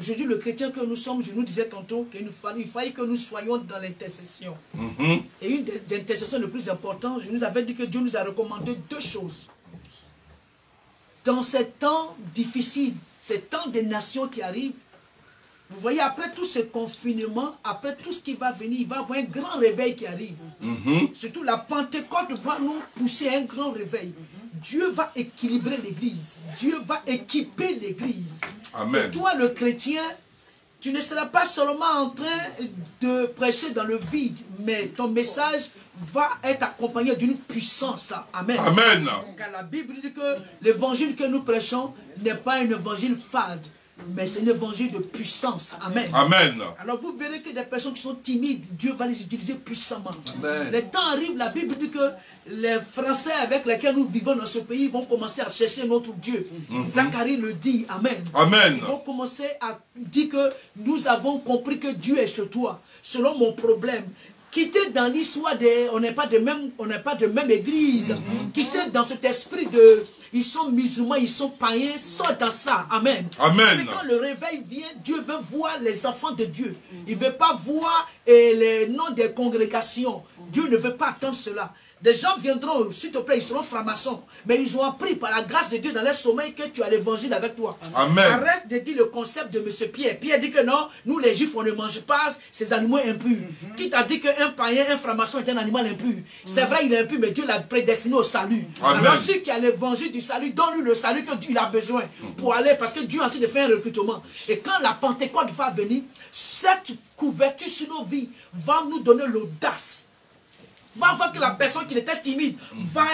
Aujourd'hui, le chrétien que nous sommes, je nous disais tantôt qu'il fallait que nous soyons dans l'intercession. Et une des intercessions les plus importantes, je nous avais dit que Dieu nous a recommandé 2 choses. Dans ces temps difficiles, ces temps des nations qui arrivent, vous voyez, après tout ce confinement, après tout ce qui va venir, il va y avoir un grand réveil qui arrive. Surtout la Pentecôte va nous pousser à un grand réveil. Dieu va équilibrer l'église. Dieu va équiper l'église. Amen. Et toi, le chrétien, tu ne seras pas seulement en train de prêcher dans le vide, mais ton message va être accompagné d'une puissance. Amen. Amen. Car la Bible dit que l'évangile que nous prêchons n'est pas un évangile fade, mais c'est un évangile de puissance. Amen. Amen. Alors vous verrez que des personnes qui sont timides, Dieu va les utiliser puissamment. Amen. Les temps arrivent, la Bible dit que les Français avec lesquels nous vivons dans ce pays vont commencer à chercher notre Dieu. Zacharie le dit. Amen. Amen. Ils vont commencer à dire que nous avons compris que Dieu est chez toi. Selon mon problème, quitter dans l'histoire on n'est pas de même église. Quitter dans cet esprit de ils sont musulmans, ils sont païens, sort dans ça. Amen. Amen. C'est quand le réveil vient, Dieu veut voir les enfants de Dieu. Il ne veut pas voir les noms des congrégations. Dieu ne veut pas attendre cela. Des gens viendront, s'il te plaît, ils seront francs-maçons. Mais ils ont appris par la grâce de Dieu dans leur sommeil que tu as l'évangile avec toi. Amen. Arrête de dire le concept de M. Pierre. Pierre dit que non, nous les Juifs, on ne mange pas ces animaux impurs. Qui t'a dit qu'un païen, un franc-maçon est un animal impur? C'est vrai, il est impur, mais Dieu l'a prédestiné au salut. Amen. Alors celui qui a l'évangile du salut, donne-lui le salut qu'il a besoin pour aller, parce que Dieu est en train de faire un recrutement. Et quand la Pentecôte va venir, cette couverture sur nos vies va nous donner l'audace. Va voir que la personne qui était timide va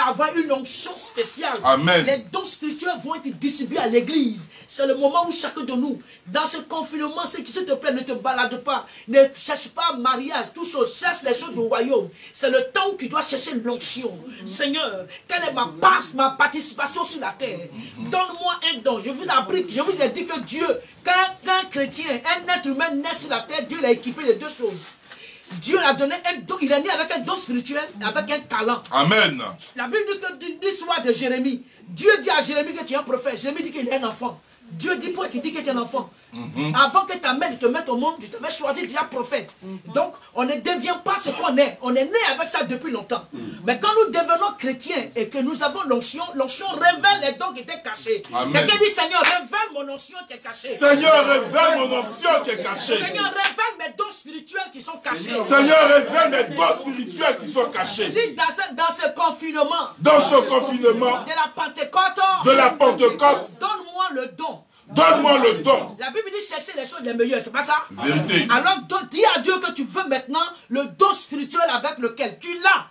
avoir une onction spéciale. Amen. Les dons spirituels vont être distribués à l'église. C'est le moment où chacun de nous, dans ce confinement, c'est qui, s'il te plaît, ne te balade pas. Ne cherche pas mariage, tout chose. Cherche les choses du royaume. C'est le temps où tu dois chercher l'onction. Seigneur, quelle est ma participation sur la terre? Donne-moi un don. Je vous ai dit que Dieu, quand un chrétien, un être humain naît sur la terre, Dieu l'a équipé de 2 choses. Dieu l'a donné un don, il est né avec un don spirituel, avec un talent. Amen. La Bible dit l'histoire de Jérémie. Dieu dit à Jérémie que tu es un prophète. Jérémie dit qu'il est un enfant. Dieu dit pour qu'il dit que tu es un enfant. Avant que ta mère te mette au monde, je t'avais choisi déjà prophète. Donc, on ne devient pas ce qu'on est. On est né avec ça depuis longtemps. Mais quand nous devenons chrétiens et que nous avons l'onction révèle les dons qui étaient cachés. Quelqu'un dit, Seigneur, révèle mon onction qui est cachée. Seigneur, révèle mon onction qui est cachée. Seigneur, révèle mes dons spirituels qui sont cachés. Seigneur, révèle mes dons spirituels qui sont cachés. Dis dans ce confinement. Dans ce confinement. De la Pentecôte. De la Pentecôte. Donne-moi le don. Donne-moi le don. La Bible dit chercher les choses les meilleures, c'est pas ça? Vérité. Alors dis à Dieu que tu veux maintenant le don spirituel avec lequel tu l'as.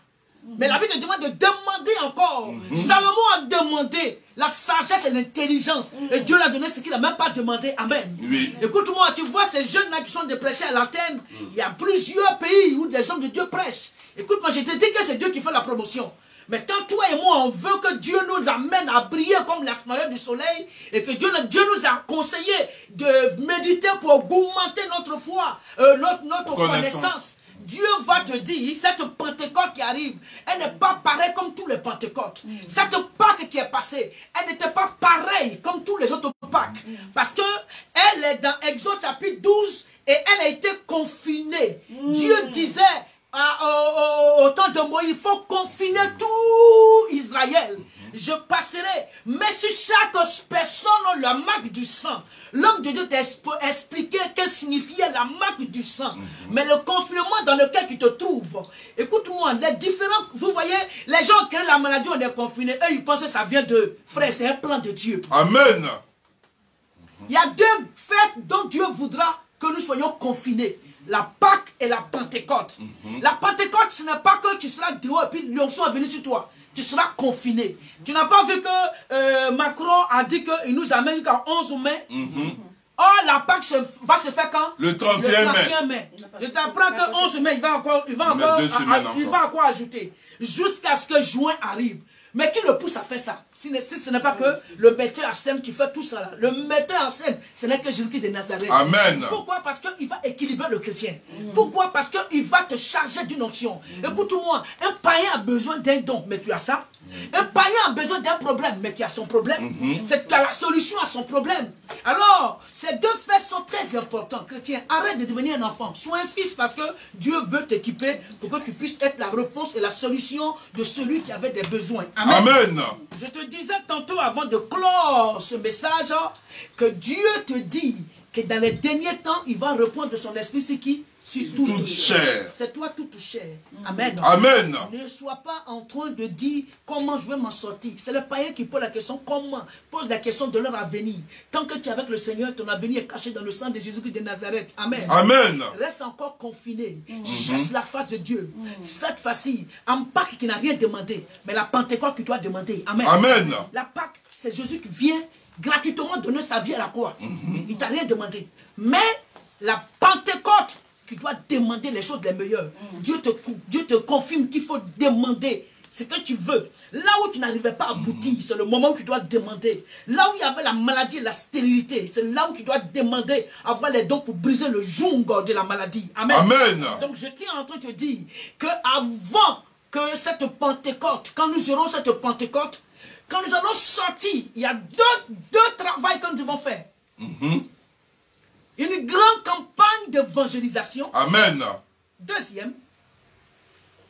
Mais la Bible te demande de demander encore. Salomon a demandé la sagesse et l'intelligence. Et Dieu l'a donné ce qu'il n'a même pas demandé. Amen. Oui. Écoute-moi, tu vois ces jeunes-là qui sont de prêcher à l'antenne. Il y a plusieurs pays où des hommes de Dieu prêchent. Écoute-moi, je te dis que c'est Dieu qui fait la promotion. Mais quand toi et moi, on veut que Dieu nous amène à briller comme la splendeur du soleil, et que Dieu nous a conseillé de méditer pour augmenter notre foi, notre connaissance. Dieu va te dire, cette Pentecôte qui arrive, elle n'est pas pareille comme tous les Pentecôtes. Cette Pâque qui est passée, elle n'était pas pareille comme tous les autres Pâques. Parce que elle est dans Exode chapitre 12, et elle a été confinée. Dieu disait au temps de Moïse, il faut confiner tout Israël. Je passerai. Mais si chaque personne a la marque du sang, l'homme de Dieu t'a expliqué quelle signifiait la marque du sang. Mais le confinement dans lequel tu te trouves, écoute-moi, les différents, vous voyez, les gens qui ont la maladie, on est confinés. Eux, ils pensent que ça vient de frère, c'est un plan de Dieu. Amen. Il y a 2 fêtes dont Dieu voudra que nous soyons confinés. La Pâque et la Pentecôte. La Pentecôte, ce n'est pas que tu seras dehors et puis l'onction est venue sur toi. Tu seras confiné. Tu n'as pas vu que Macron a dit qu'il nous amène jusqu'à 11 mai. Or, la Pâque va se faire quand? Le 31 mai. Je t'apprends que 11 mai, il va encore ajouter. Jusqu'à ce que juin arrive. Mais qui le pousse à faire ça? Si ce n'est pas que le metteur en scène qui fait tout ça là. Le metteur en scène, ce n'est que Jésus-Christ de Nazareth. Amen. Pourquoi? Parce qu'il va équilibrer le chrétien. Pourquoi? Parce qu'il va te charger d'une onction. Écoute-moi, un païen a besoin d'un don, mais tu as ça? Un païen a besoin d'un problème, mais qui a son problème. C'est qui a la solution à son problème. Alors, ces deux faits sont très importants. Chrétien, arrête de devenir un enfant. Sois un fils parce que Dieu veut t'équiper pour que tu puisses être la réponse et la solution de celui qui avait des besoins. Amen. Amen. Je te disais tantôt avant de clore ce message que Dieu te dit que dans les derniers temps, il va répondre de son esprit, c'est qui? Sur toute chair. C'est toi toute chair. Amen. Amen. Ne sois pas en train de dire comment je vais m'en sortir. C'est le païen qui pose la question comment. Pose la question de leur avenir. Tant que tu es avec le Seigneur, ton avenir est caché dans le sang de Jésus-Christ de Nazareth. Amen. Amen. Reste encore confiné. Cherche la face de Dieu. Cette fois-ci, en Pâques qui n'a rien demandé, mais la Pentecôte qui doit demander. Amen. Amen. La Pâques, c'est Jésus qui vient gratuitement donner sa vie à la croix. Il t'a rien demandé. Mais la Pentecôte qui doit demander les choses les meilleures. Dieu te confirme qu'il faut demander ce que tu veux. Là où tu n'arrivais pas à aboutir, c'est le moment où tu dois demander. Là où il y avait la maladie et la stérilité, c'est là où tu dois demander avoir les dons pour briser le joug de la maladie. Amen. Amen. Donc je tiens en train de te dire que avant que cette Pentecôte, quand nous aurons cette Pentecôte, quand nous allons sortir, il y a deux travaux que nous devons faire. Une grande campagne d'évangélisation. Amen. Deuxième,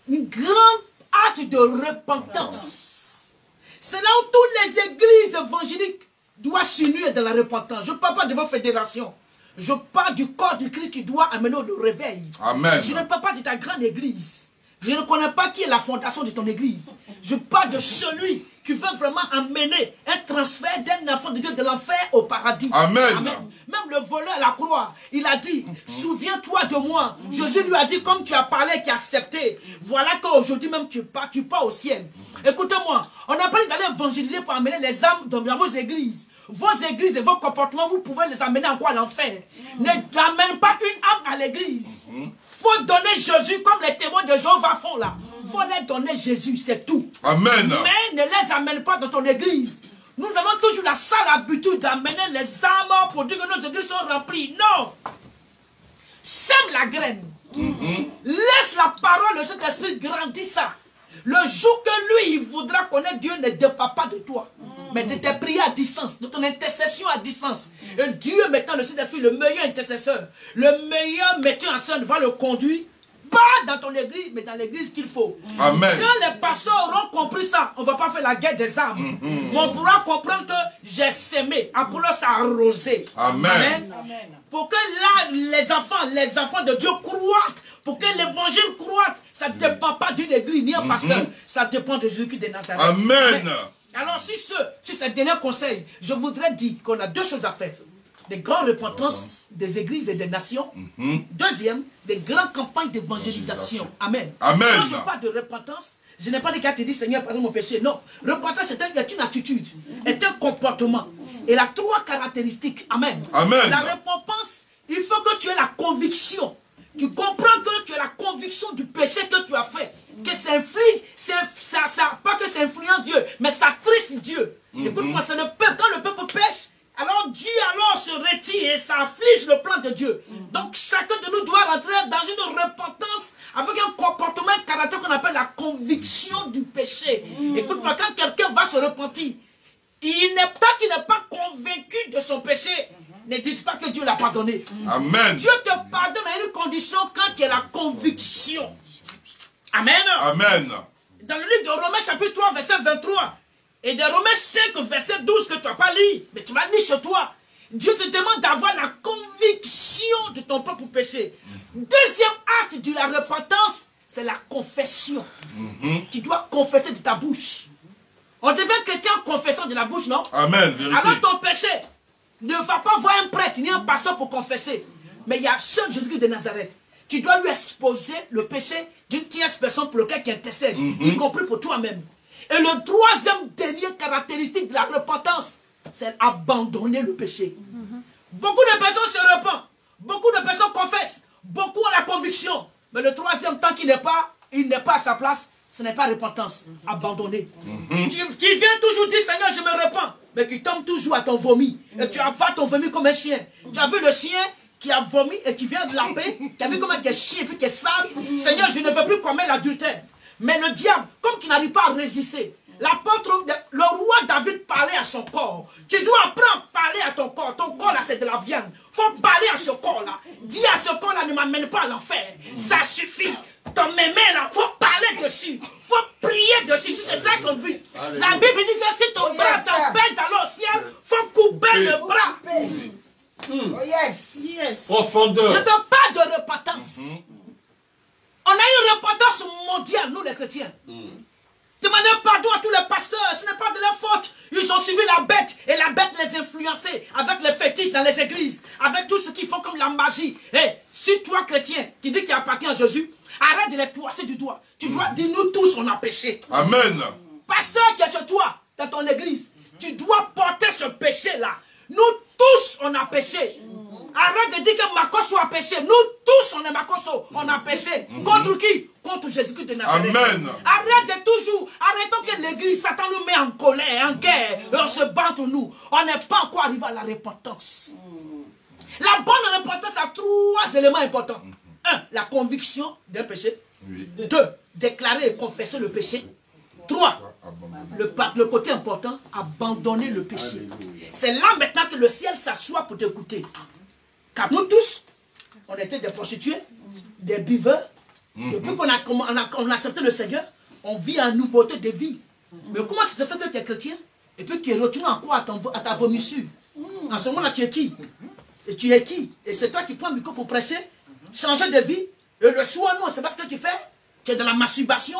une grande acte de repentance. C'est là où toutes les églises évangéliques doivent s'unir dans la repentance. Je ne parle pas de vos fédérations. Je parle du corps de Christ qui doit amener au réveil. Amen. Je ne parle pas de ta grande église. Je ne connais pas qui est la fondation de ton église. Je parle de celui qui veut vraiment amener un transfert d'un enfant de Dieu de l'enfer au paradis. Amen. Amen. Même le voleur à la croix, il a dit, souviens-toi de moi. Jésus lui a dit, comme tu as parlé, qui a accepté, voilà qu'aujourd'hui même tu pars au ciel. Écoutez-moi, on n'a pas dit d'aller évangéliser pour amener les âmes dans vos églises. Vos églises et vos comportements, vous pouvez les amener en quoi? À l'enfer. Ne t'amène pas une âme à l'église. Faut donner Jésus comme les témoins de Jéhovah font là. Faut leur donner Jésus, c'est tout. Amen. Mais ne les amène pas dans ton église. Nous avons toujours la sale habitude d'amener les âmes pour dire que nos églises sont remplies. Non. Sème la graine. Laisse la parole de cet esprit grandir ça. Le jour que lui, il voudra connaître Dieu, ne dépend pas de toi, mais de tes prières à distance, de ton intercession à distance. Et Dieu mettant le Saint-Esprit, le meilleur intercesseur, le meilleur metteur en scène, va le conduire, pas dans ton église, mais dans l'église qu'il faut. Amen. Quand les pasteurs auront compris ça, on ne va pas faire la guerre des armes. Mais on pourra comprendre que j'ai sémé, Apollos a arrosé. Amen. Amen. Pour que là, les enfants de Dieu croient, pour que l'évangile croît, ça ne dépend pas d'une église ni un pasteur, ça dépend de Jésus-Christ de Nazareth. Amen. Alors, si c'est le dernier conseil, je voudrais dire qu'on a deux choses à faire. Des grandes repentances des églises et des nations. Deuxième, des grandes campagnes d'évangélisation. Amen. Amen. Quand je parle de repentance, je n'ai pas dit qu'à te dire, Seigneur, pardonne mon péché. Non. Repentance, c'est une attitude, c'est un comportement. Elle a trois caractéristiques. Amen. Amen. La repentance, il faut que tu aies la conviction. Tu comprends que tu as la conviction du péché que tu as fait. Que ça inflige, pas que ça influence Dieu, mais ça triste Dieu. Écoute-moi, c'est le peuple. Quand le peuple pêche, alors Dieu se retire et ça afflige le plan de Dieu. Donc chacun de nous doit rentrer dans une repentance avec un comportement, un caractère qu'on appelle la conviction du péché. Écoute-moi, quand quelqu'un va se repentir, tant qu'il n'est pas convaincu de son péché, ne dites pas que Dieu l'a pardonné. Amen. Dieu te pardonne à une condition quand tu as la conviction. Amen. Amen. Dans le livre de Romains chapitre 3 verset 23 et de Romains 5 verset 12 que tu n'as pas lu, mais tu m'as lu chez toi, Dieu te demande d'avoir la conviction de ton propre péché. Deuxième acte de la repentance, c'est la confession. Tu dois confesser de ta bouche. On devient chrétien en confessant de la bouche, non? Amen. Vérité. Alors ton péché, ne va pas voir un prêtre ni un pasteur pour confesser. Mais il y a seul Jésus de Nazareth. Tu dois lui exposer le péché d'une tierce personne pour lequel qui intercède, y compris pour toi-même. Et le troisième dernier caractéristique de la repentance, c'est abandonner le péché. Beaucoup de personnes se repentent, beaucoup de personnes confessent, beaucoup ont la conviction. Mais le troisième, tant qu'il n'est pas à sa place, ce n'est pas repentance, abandonner. Tu viens toujours dire, Seigneur, je me repens, mais tu tombes toujours à ton vomi. Et tu avales ton vomi comme un chien. Tu as vu le chien qui a vomi et qui vient de laper, qui a vu comment tu es chien et puis tu es sale. Seigneur, je ne veux plus commettre l'adultère. Mais le diable, comme qu'il n'arrive pas à résister, Le roi David parlait à son corps. Tu dois apprendre à parler à ton corps. Ton corps là, c'est de la viande. Il faut parler à ce corps là. Dis à ce corps là, ne m'amène pas à l'enfer. Ça suffit. Ton mémé là, il faut parler dessus. Il faut prier dessus. C'est ça qu'on vit. La Bible dit que si ton bras t'empêche d'aller au ciel, il faut couper le bras. Oh yes. Profondeur. Je te parle de repentance. On a une repentance mondiale, nous les chrétiens. Demandez pardon à tous les pasteurs, ce n'est pas de leur faute. Ils ont suivi la bête et la bête les influençait avec les fétiches dans les églises, avec tout ce qu'ils font comme la magie. Hey, si toi chrétien qui dis qu'il appartient à Jésus, arrête de les poisser du doigt. Tu dois dire nous tous on a péché. Amen. Pasteur qui est chez toi, dans ton église, tu dois porter ce péché-là. Nous tous on a péché. Arrête de dire que Makoso a péché. Nous tous, on est Makoso. On a péché. Contre qui? Contre Jésus-Christ de Nazareth. Amen. Arrête de toujours. Arrêtons que l'église, Satan nous met en colère, en guerre. Et on se bat entre nous. On n'est pas encore arrivé à la repentance. La bonne repentance a 3 éléments importants. 1. La conviction d'un péché. 2. Déclarer et confesser le péché. 3. Le côté important, abandonner le péché. C'est là maintenant que le ciel s'assoit pour t'écouter. Car nous tous, on était des prostituées, des buveurs. Depuis qu'on a accepté le Seigneur, on vit en nouveauté de vie. Mais comment ça se fait que tu es chrétien et puis tu es retourné en quoi à ta vomissure? En ce moment-là, tu es qui? Et tu es qui? Et c'est toi qui prends le micro pour prêcher, changer de vie. Et le soir, non, c'est pas ce que tu fais. Tu es dans la masturbation,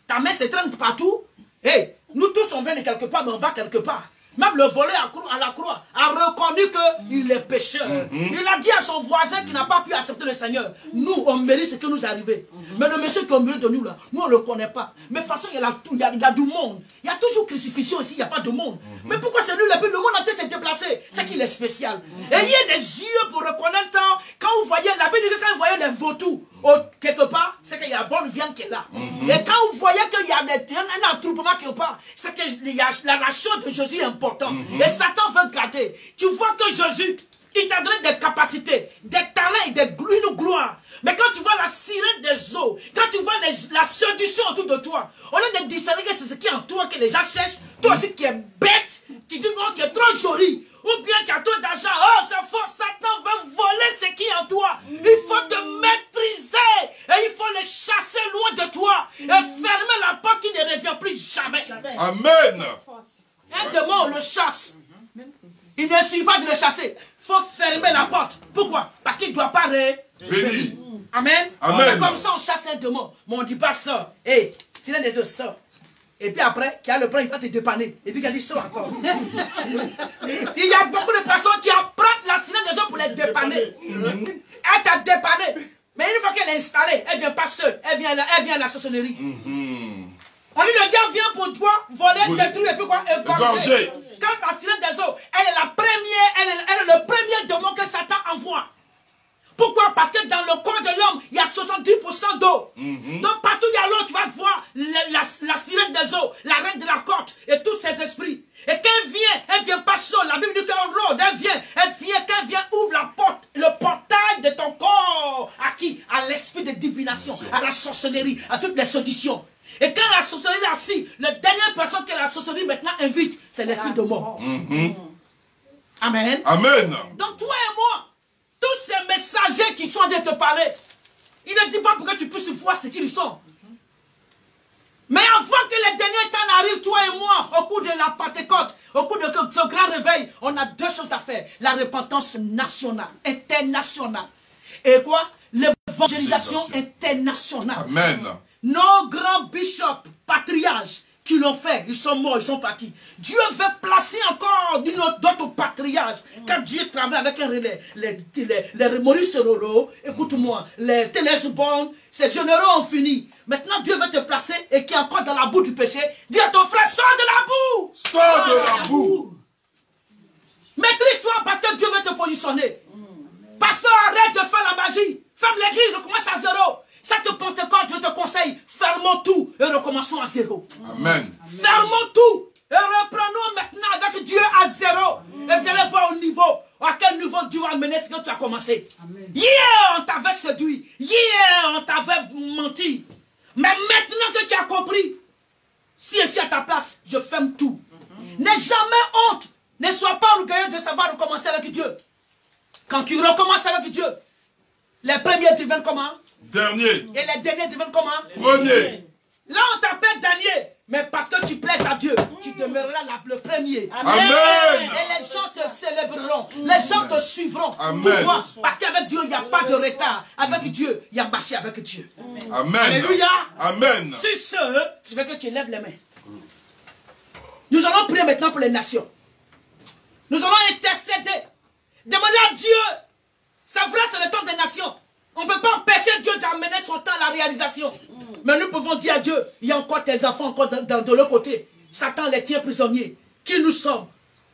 ta main se traîne partout. Hey, nous tous, on vient de quelque part, mais on va quelque part. Même le voleur à la croix a reconnu qu'il est pécheur. Il a dit à son voisin qui n'a pas pu accepter le Seigneur, nous, on mérite ce que nous arrive. Mais le monsieur qui est au milieu de nous, là, nous, on ne le connaît pas. Mais de toute façon, il y a du monde. Il y a toujours crucifixion ici, il n'y a pas de monde. Mais pourquoi c'est lui, le monde entier s'est déplacé? C'est qu'il est spécial. Ayez les yeux pour reconnaître quand vous voyez, la Bible dit que quand vous voyez les vautours, quelque part, c'est qu'il y a la bonne viande qui est là. Et quand vous voyez qu'il y a un attroupement quelque part, c'est que la ration de Jésus est importante. Et Satan veut gratter. Tu vois que Jésus, il t'a donné des capacités, des talents et une gloire. Mais quand tu vois la sirène des eaux, quand tu vois la séduction autour de toi, au lieu de discerner que c'est ce qui est en toi que les gens cherchent, toi aussi qui es bête, tu dis non, qui est trop joli, ou bien qui a trop d'argent, oh c'est fort, Satan veut voler ce qui est en toi. Il faut te maîtriser et il faut les chasser loin de toi et fermer la porte qui ne revient plus jamais. Amen. Un démon, on le chasse. Il ne suffit pas de le chasser. Il faut fermer la porte. Pourquoi? Parce qu'il ne doit pas revenir. Amen. C'est comme ça on chasse un démon. Mais on ne dit pas sort. Hé, si l'un des autres sort. Et puis après, qui a le plan, il va te dépanner. Et puis il dit sort encore. Il y a beaucoup de personnes qui apprennent la sirène des autres pour les dépanner. Elle t'a dépanné. Mais une fois qu'elle est installée, elle ne vient pas seule. Elle vient à la sorcellerie. On lui le diable vient pour toi, voler, détruire et puis quoi? Égorger. Quand la sirène des eaux, elle est la première, elle est le premier démon que Satan envoie. Pourquoi? Parce que dans le corps de l'homme, il y a 70% d'eau. Donc partout il y a l'eau, tu vas voir la sirène des eaux, la reine de la côte et tous ses esprits. Et quand elle vient pas seule. La Bible dit qu'elle rôde, quand elle vient, ouvre la porte, le portail de ton corps. À qui? À l'esprit de divination, à la sorcellerie, à toutes les séductions. Et quand la sorcellerie est assise, la dernière personne que la sorcellerie maintenant invite, c'est l'esprit de mort. Amen. Amen. Donc toi et moi, tous ces messagers qui sont en train de te parler, il ne dit pas pour que tu puisses voir ce qu'ils sont. Mais avant que les derniers temps n'arrivent, toi et moi, au cours de la Pentecôte, au cours de ce grand réveil, on a 2 choses à faire. La repentance nationale, internationale. Et quoi? L'évangélisation internationale. Amen. Nos grands bishops, patriarches, qui l'ont fait, ils sont morts, ils sont partis. Dieu veut placer encore d'autres patriarches. Quand Dieu travaille avec les Maurice Rolo, écoute-moi, les Thérèse Bon, ces généraux ont fini. Maintenant, Dieu veut te placer et qui est encore dans la boue du péché. Dis à ton frère, sors de la boue! Sors de la boue! Maîtrise-toi parce que Dieu veut te positionner. Pasteur, arrête de faire la magie. Ferme l'église, recommence à zéro. Cette Pentecôte, je te conseille, fermons tout et recommençons à zéro. Amen. Fermons tout et reprenons maintenant avec Dieu à zéro. Et vous allez voir au niveau, à quel niveau Dieu va amener ce que tu as commencé. Hier, on t'avait séduit. Hier, on t'avait menti. Mais maintenant que tu as compris, Si je suis à ta place, je ferme tout. N'aie jamais honte. Ne sois pas orgueilleux de savoir recommencer avec Dieu. Quand tu recommences avec Dieu, les premiers deviennent comment? Dernier. Et les derniers deviennent comment? Premier. Là, on t'appelle dernier. Mais parce que tu plaises à Dieu, tu demeureras le premier. Amen. Et les gens te célébreront. Les gens te suivront. Amen. Pourquoi? Parce qu'avec Dieu, il n'y a pas de retard. Avec Dieu, il y a marché avec Dieu. Amen. Alléluia. Amen. Sur ce, je veux que tu lèves les mains. Nous allons prier maintenant pour les nations. Nous allons intercéder. Demander à Dieu. C'est vrai, c'est le temps des nations. On ne peut pas empêcher Dieu d'amener son temps à la réalisation. Mais nous pouvons dire à Dieu, il y a encore tes enfants encore de l'autre côté. Satan les tient prisonniers. Qui nous sommes?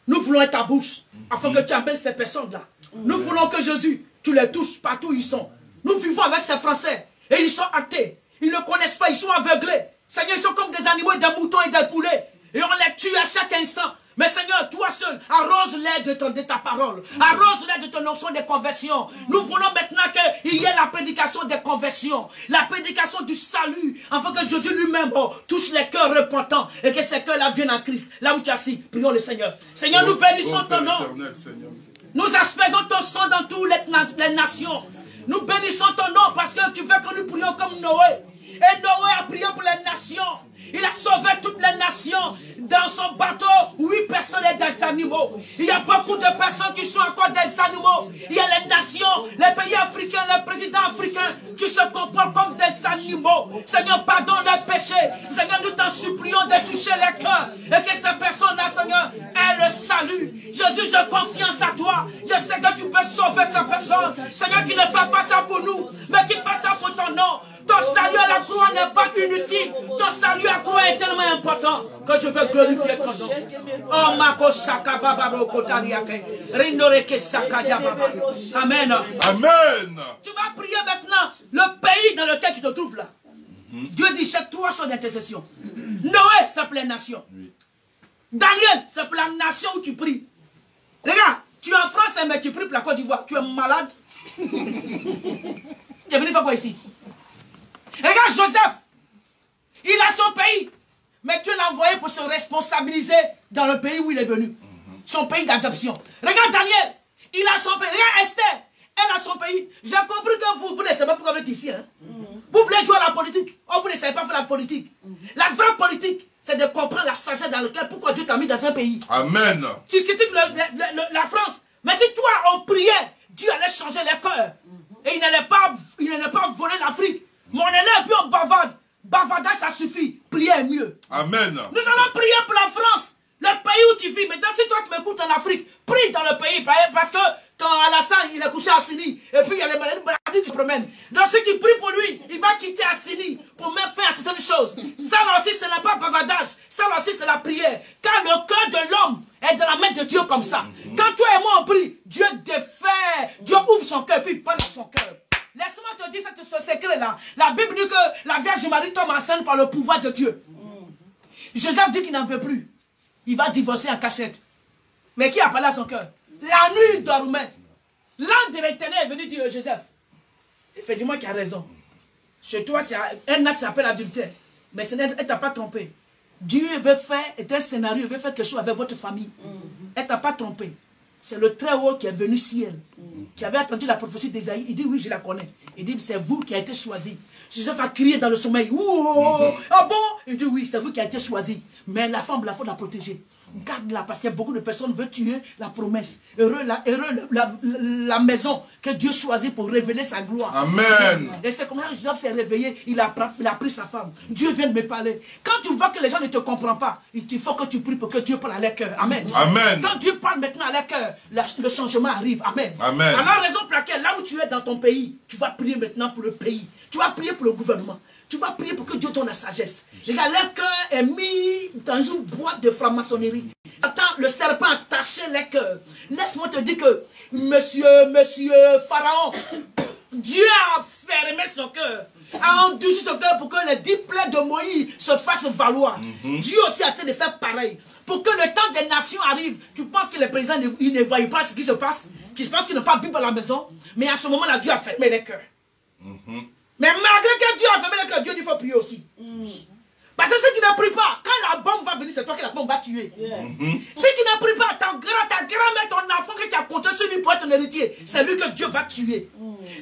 Nous voulons être ta bouche afin que tu amènes ces personnes-là. Nous voulons que Jésus, tu les touches partout où ils sont. Nous vivons avec ces Français et ils sont athées. Ils ne connaissent pas, ils sont aveuglés. Seigneur, ils sont comme des animaux, des moutons et des poulets. Et on les tue à chaque instant. Mais Seigneur, toi seul, arrose-les de ta parole. Arrose-les de ton onction des conversions. Nous voulons maintenant qu'il y ait la prédication des conversions. La prédication du salut. Afin que Jésus lui-même touche les cœurs repentants. Et que ces cœurs-là viennent en Christ. Là où tu es assis, prions le Seigneur. Seigneur, nous bénissons ton nom. Nous aspergeons ton sang dans toutes les nations. Nous bénissons ton nom parce que tu veux que nous prions comme Noé. Et Noé a prié pour les nations. Il a sauvé toutes les nations. Dans son bateau, 8 personnes et des animaux. Il y a beaucoup de personnes qui sont encore des animaux. Il y a les nations, les pays africains, les présidents africains qui se comportent comme des animaux. Seigneur, pardonne les péchés. Seigneur, nous t'en supplions de toucher les cœurs. Et que ces personnes-là, Seigneur, aient le salut. Jésus, je confiance à toi. Je sais que tu peux sauver ces personnes. Seigneur, qui ne fait pas ça pour nous, mais qui fait ça pour ton nom. Ton salut à la croix n'est pas inutile. Ton salut à la croix est tellement important que je veux glorifier ton nom. Oh, Mako Saka Baba Rokotariake. Rinoreke Saka Yababa. Amen. Amen. Tu vas prier maintenant le pays dans lequel tu te trouves là. Dieu dit, chaque 3 sont d'intercession. Noé, c'est pour les nations. Daniel, c'est pour la nation où tu pries. Regarde, tu es en France, mais tu pries pour la Côte d'Ivoire. Tu es malade. Tu es venu faire quoi ici? Regarde Joseph, il a son pays, mais Dieu l'a envoyé pour se responsabiliser dans le pays où il est venu. Son pays d'adoption. Regarde Daniel, il a son pays. Regarde Esther, elle a son pays. J'ai compris que vous ne savez pas pourquoi vous êtes ici. Hein? Vous voulez jouer à la politique. Oh, vous ne savez pas faire la politique. La vraie politique, c'est de comprendre la sagesse dans laquelle, pourquoi Dieu t'a mis dans un pays. Amen. Tu critiques la France, mais si toi, on priait, Dieu allait changer les cœurs. Et il n'allait pas voler l'Afrique. Mais on est là et puis on bavarde. Bavardage, ça suffit. Prier est mieux. Amen. Nous allons prier pour la France, le pays où tu vis. Maintenant, si toi tu m'écoutes en Afrique, prie dans le pays. Parce que quand Alassane, il est couché à Sini, et puis il y a les maladies qui se promènent. Donc si tu pries pour lui, il va quitter Assini pour mettre fin à certaines choses. Ça là aussi, ce n'est pas bavardage. Ça là aussi, c'est la prière. Car le cœur de l'homme est dans la main de Dieu comme ça. Quand toi et moi on prie, Dieu défait. Dieu ouvre son cœur, puis il parle à son cœur. Laisse-moi te dire ce secret-là. La Bible dit que la Vierge Marie tombe enceinte par le pouvoir de Dieu. Joseph dit qu'il n'en veut plus. Il va divorcer en cachette. Mais qui a parlé à son cœur? La nuit, il dormait. L'ange de l'Éternel est venu dire à Joseph, effectivement qu'il a raison. Chez toi, c'est un acte qui s'appelle adultère. Mais elle ne t'a pas trompé. Dieu veut faire un scénario, il veut faire quelque chose avec votre famille. Elle ne t'a pas trompé. C'est le Très-Haut qui est venu ciel, qui avait entendu la prophétie d'Ésaïe. Il dit, oui, je la connais. Il dit, c'est vous qui avez été choisi. Joseph a crié dans le sommeil. Ah bon? Il dit, oui, c'est vous qui avez été choisi. Mais la femme, il faut la protéger. Garde-la, parce qu'il y a beaucoup de personnes qui veulent tuer la promesse. Heureux la maison que Dieu choisit pour révéler sa gloire. Amen. Et c'est comme ça que Joseph s'est réveillé, il a pris sa femme. Dieu vient de me parler. Quand tu vois que les gens ne te comprennent pas, il faut que tu pries pour que Dieu parle à leur cœur. Amen. Amen. Quand Dieu parle maintenant à leur cœur, le changement arrive. Amen. Amen. Alors, raison pour laquelle, là où tu es dans ton pays, tu vas prier maintenant pour le pays. Tu vas prier pour le gouvernement. Tu vas prier pour que Dieu donne la sagesse. Regarde, leur cœur est mis dans une boîte de franc-maçonnerie. Le serpent a taché les cœurs. Laisse-moi te dire que, monsieur Pharaon, Dieu a fermé son cœur, a endurci son cœur pour que les 10 plaies de Moïse se fassent valoir. Dieu aussi a essayé de faire pareil. Pour que le temps des nations arrive, tu penses que les présidents ne voient pas ce qui se passe? Tu penses qu'ils n'ont pas Bible à la maison? Mais à ce moment-là, Dieu a fermé les cœurs. Mais malgré que Dieu a fermé les cœurs, Dieu dit qu'il faut prier aussi. Parce que ceux qui ne prient pas, quand la bombe va venir, c'est toi que la bombe va tuer. Ceux qui ne prient pas, ta grand-mère, ton enfant que tu as compté sur lui pour être ton héritier, c'est lui que Dieu va tuer.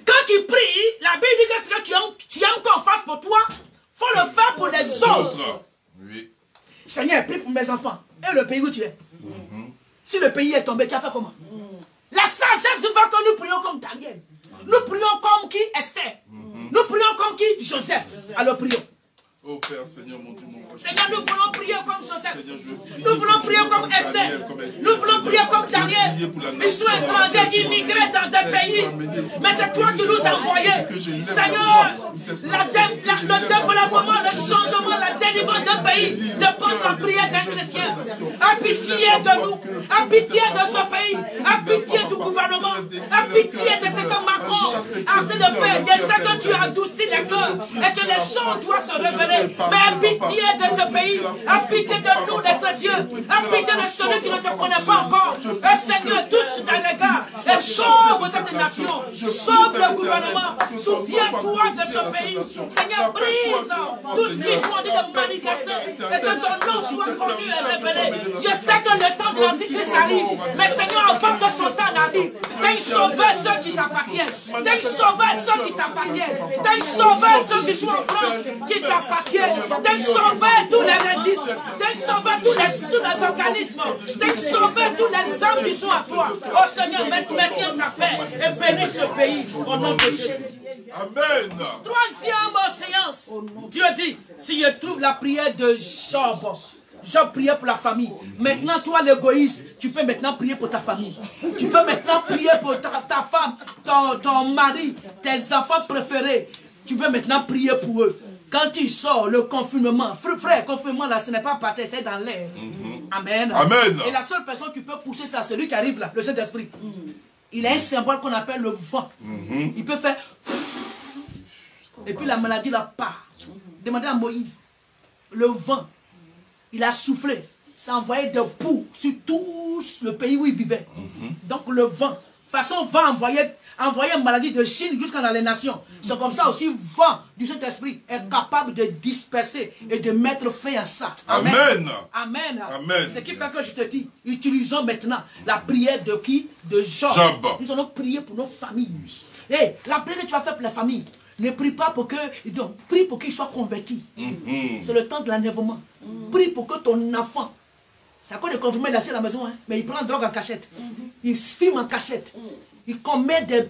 Quand tu pries, la Bible dit que ce que tu aimes qu'on fasse pour toi, il faut le faire pour les autres. Oui. Seigneur, prie pour mes enfants. Et le pays où tu es. Si le pays est tombé, tu as fait comment? La sagesse veut que nous prions comme Daniel. Nous prions comme qui? Esther. Nous prions comme qui? Joseph. Alors prions. Oh Père, Seigneur, mon Dieu, mon roi. Seigneur, nous voulons prier comme Joseph. Seigneur, Nous voulons prier comme Esther. Nous voulons prier comme Daniel. Ils sont étrangers, immigrés dans des pays. Mais c'est toi qui nous as envoyés. Seigneur, le développement, le changement, la délivrance d'un pays dépend de la prière d'un chrétien. A pitié de nous. A pitié de ce pays. A pitié du gouvernement. A pitié de ce que Macron a fait de faire. Je sais que tu as adouci les cœurs et que les gens doivent se révéler. Mais aie pitié de ce pays, aie pitié de nous les chrétiens, aie pitié de celui qui ne te connaît pas encore. Et Seigneur, touche dans les gars et sauve cette nation, sauve le gouvernement, souviens-toi de ce pays. Seigneur, brise tout ce qui sont dit de manigasser et que ton nom soit connu et révélé. Je sais que le temps de l'Antichrist arrive, mais Seigneur, avant que son temps n'arrive, t'as sauvé ceux qui t'appartiennent, t'as sauvé ceux qui t'appartiennent, t'as sauvé ceux qui sont en France, qui t'appartiennent. D'être sauvé tous les registres, d'être sauvé tous les organismes, d'être sauvé tous les hommes qui sont à toi. Oh Seigneur, maintiens ta paix et bénis ce pays au nom de Jésus. Amen. Troisième séance. Dieu dit, si je trouve la prière de Job, Job priait pour la famille. Maintenant, toi, l'égoïste, tu peux maintenant prier pour ta famille. Tu peux maintenant prier pour ta femme, ton mari, tes enfants préférés. Tu peux maintenant prier pour eux. Quand tu sors, le confinement, frère, confinement là, ce n'est pas par terre, c'est dans l'air. Amen. Amen. Et la seule personne qui peut pousser ça, c'est celui qui arrive là, le Saint-Esprit. Il a un symbole qu'on appelle le vent. Il peut faire... Et puis la maladie là part. Demandez à Moïse. Le vent, il a soufflé. Ça a envoyé des poux sur tout le pays où il vivait. Donc le vent, façon vent envoyer une maladie de Chine jusqu'à dans les nations. C'est comme ça aussi, vent du Saint-Esprit est capable de disperser et de mettre fin à ça. Amen. Amen. Amen. Ce qui fait que je te dis, utilisons maintenant la prière de qui? De Job. Nous allons prier pour nos familles. Et la prière que tu vas faire pour la famille, ne prie pas pour que, donc, prie pour qu'il soit converti. C'est le temps de l'enlèvement. Prie pour que ton enfant, c'est à cause de confirmer, il est assis à la maison, hein, mais il prend drogue en cachette. Il se filme en cachette. Il commet des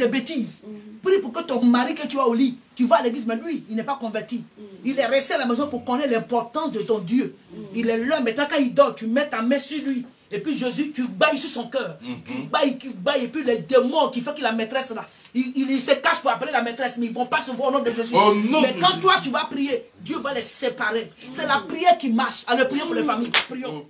bêtises. Prie pour que ton mari que tu as au lit, tu vas à l'église, mais lui, il n'est pas converti. Il est resté à la maison pour connaître l'importance de ton Dieu. Il est là, maintenant quand il dort, tu mets ta main sur lui. Et puis Jésus, tu bailles sur son cœur. Tu bailles, et puis les démons qui font que la maîtresse là, il se cache pour appeler la maîtresse, mais ils ne vont pas se voir au nom de Jésus. Mais quand toi tu vas prier, Dieu va les séparer. C'est la prière qui marche. Alors prions pour les familles. Prions.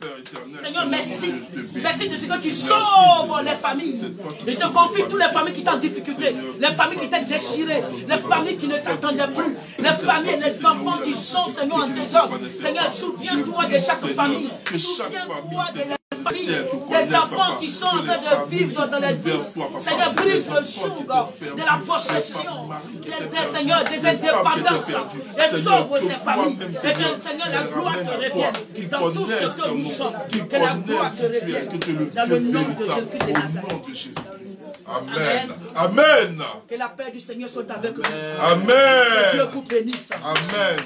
Seigneur, merci. Merci de ce que tu sauves les familles. Je te confie toutes les familles qui étaient en difficulté, les familles qui étaient déchirées, les familles qui ne s'attendaient plus, les familles et les enfants qui sont, Seigneur, en désordre. Seigneur, souviens-toi de chaque famille. Souviens-toi de la famille, des enfants qui sont en train de vivre dans les vices. Seigneur, brise le joug de la possession, Seigneur, des indépendances, et sauve ces familles. Et que, Seigneur, la gloire te revienne dans tout ce que nous sommes. Que la gloire te revienne dans le nom de Jésus de Nazareth. Amen. Amen. Que la paix du Seigneur soit avec nous. Amen. Que Dieu vous bénisse. Amen.